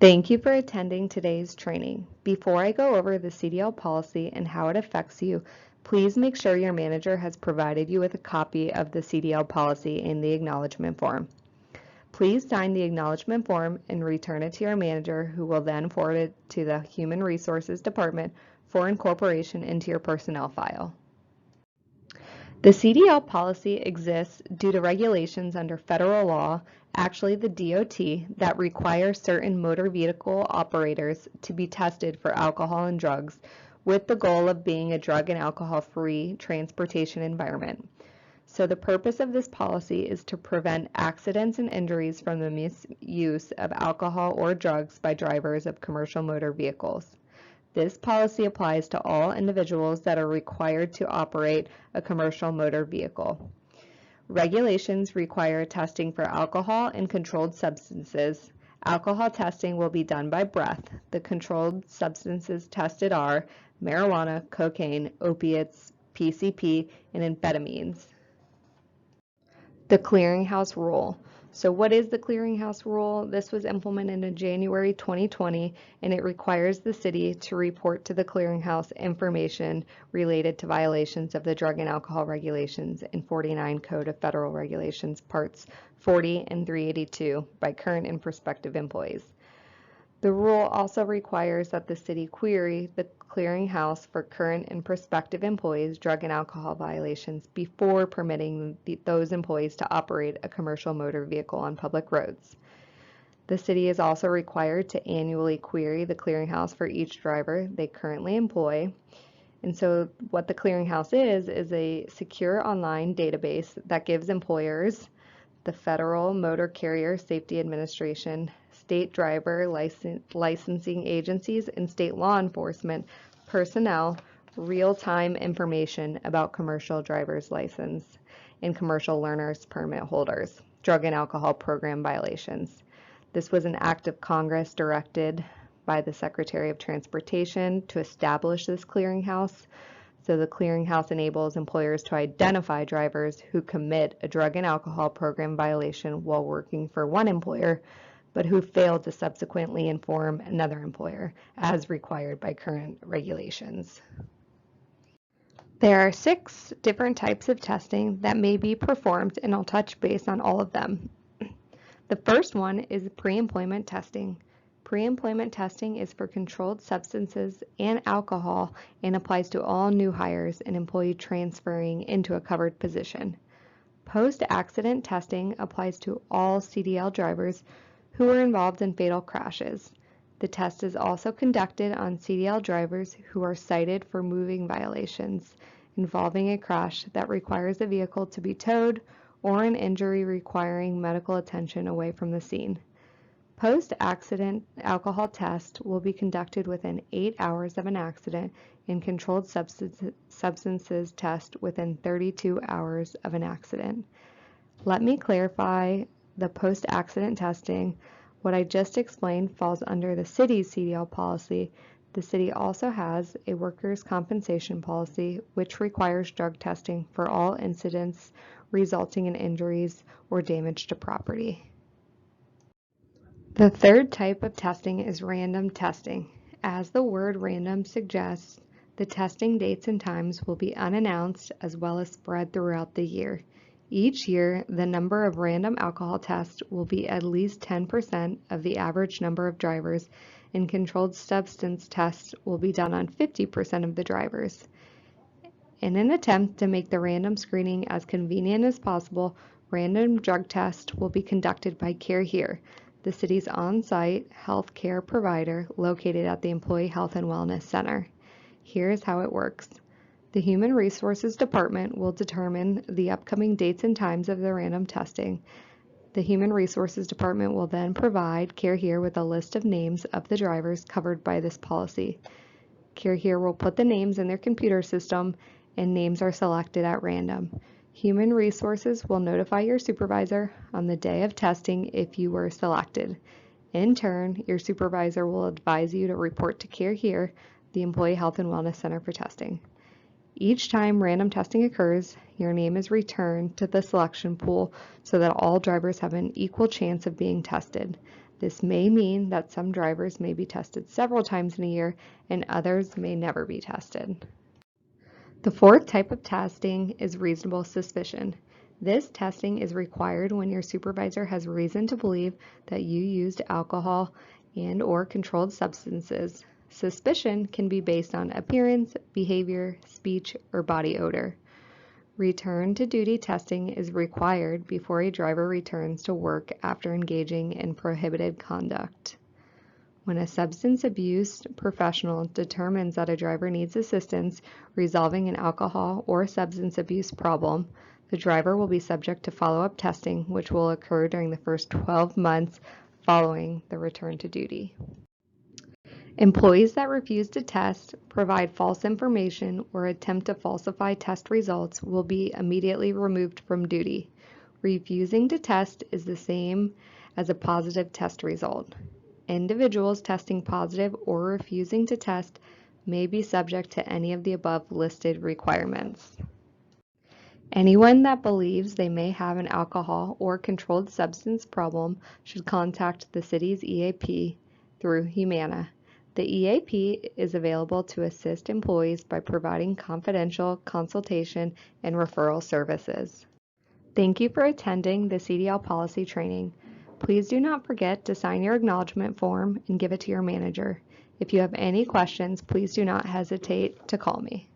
Thank you for attending today's training. Before I go over the CDL policy and how it affects you, please make sure your manager has provided you with a copy of the CDL policy in the acknowledgement form. Please sign the acknowledgement form and return it to your manager, who will then forward it to the Human Resources Department for incorporation into your personnel file. The CDL policy exists due to regulations under federal law, actually the DOT, that require certain motor vehicle operators to be tested for alcohol and drugs, with the goal of being a drug and alcohol-free transportation environment. So the purpose of this policy is to prevent accidents and injuries from the misuse of alcohol or drugs by drivers of commercial motor vehicles. This policy applies to all individuals that are required to operate a commercial motor vehicle. Regulations require testing for alcohol and controlled substances. Alcohol testing will be done by breath. The controlled substances tested are marijuana, cocaine, opiates, PCP, and amphetamines. The clearinghouse rule. So what is the clearinghouse rule? This was implemented in January 2020, and it requires the city to report to the clearinghouse information related to violations of the drug and alcohol regulations in 49 Code of Federal Regulations, Parts 40 and 382 by current and prospective employees. The rule also requires that the city query the clearinghouse for current and prospective employees' drug and alcohol violations before permitting those employees to operate a commercial motor vehicle on public roads. The city is also required to annually query the clearinghouse for each driver they currently employ. And so what the clearinghouse is a secure online database that gives employers, the Federal Motor Carrier Safety Administration, state driver licensing agencies, and state law enforcement personnel real-time information about commercial driver's license and commercial learner's permit holders' drug and alcohol program violations. This was an act of Congress directed by the Secretary of Transportation to establish this clearinghouse. So the clearinghouse enables employers to identify drivers who commit a drug and alcohol program violation while working for one employer, but who failed to subsequently inform another employer, as required by current regulations. There are 6 different types of testing that may be performed, and I'll touch base on all of them. The first one is pre-employment testing. Pre-employment testing is for controlled substances and alcohol and applies to all new hires and employee transferring into a covered position. Post-accident testing applies to all CDL drivers who were involved in fatal crashes. The test is also conducted on CDL drivers who are cited for moving violations involving a crash that requires the vehicle to be towed or an injury requiring medical attention away from the scene. Post-accident alcohol test will be conducted within 8 hours of an accident, and controlled substances test within 32 hours of an accident. Let me clarify the post-accident testing. What I just explained falls under the city's CDL policy. The city also has a workers' compensation policy which requires drug testing for all incidents resulting in injuries or damage to property. The third type of testing is random testing. As the word random suggests, the testing dates and times will be unannounced as well as spread throughout the year. Each year, the number of random alcohol tests will be at least 10% of the average number of drivers, and controlled substance tests will be done on 50% of the drivers. In an attempt to make the random screening as convenient as possible, random drug tests will be conducted by Care Here, the city's on-site health care provider located at the Employee Health and Wellness Center. Here's how it works. The Human Resources Department will determine the upcoming dates and times of the random testing. The Human Resources Department will then provide Care Here with a list of names of the drivers covered by this policy. Care Here will put the names in their computer system, and names are selected at random. Human Resources will notify your supervisor on the day of testing if you were selected. In turn, your supervisor will advise you to report to Care Here, the Employee Health and Wellness Center, for testing. Each time random testing occurs, your name is returned to the selection pool so that all drivers have an equal chance of being tested. This may mean that some drivers may be tested several times in a year and others may never be tested. The fourth type of testing is reasonable suspicion. This testing is required when your supervisor has reason to believe that you used alcohol and/or controlled substances. Suspicion can be based on appearance, behavior, speech, or body odor. Return to duty testing is required before a driver returns to work after engaging in prohibited conduct. When a substance abuse professional determines that a driver needs assistance resolving an alcohol or substance abuse problem, the driver will be subject to follow-up testing, which will occur during the first 12 months following the return to duty. Employees that refuse to test, provide false information, or attempt to falsify test results will be immediately removed from duty. Refusing to test is the same as a positive test result. Individuals testing positive or refusing to test may be subject to any of the above listed requirements. Anyone that believes they may have an alcohol or controlled substance problem should contact the city's EAP through Humana. The EAP is available to assist employees by providing confidential consultation and referral services. Thank you for attending the CDL policy training. Please do not forget to sign your acknowledgement form and give it to your manager. If you have any questions, please do not hesitate to call me.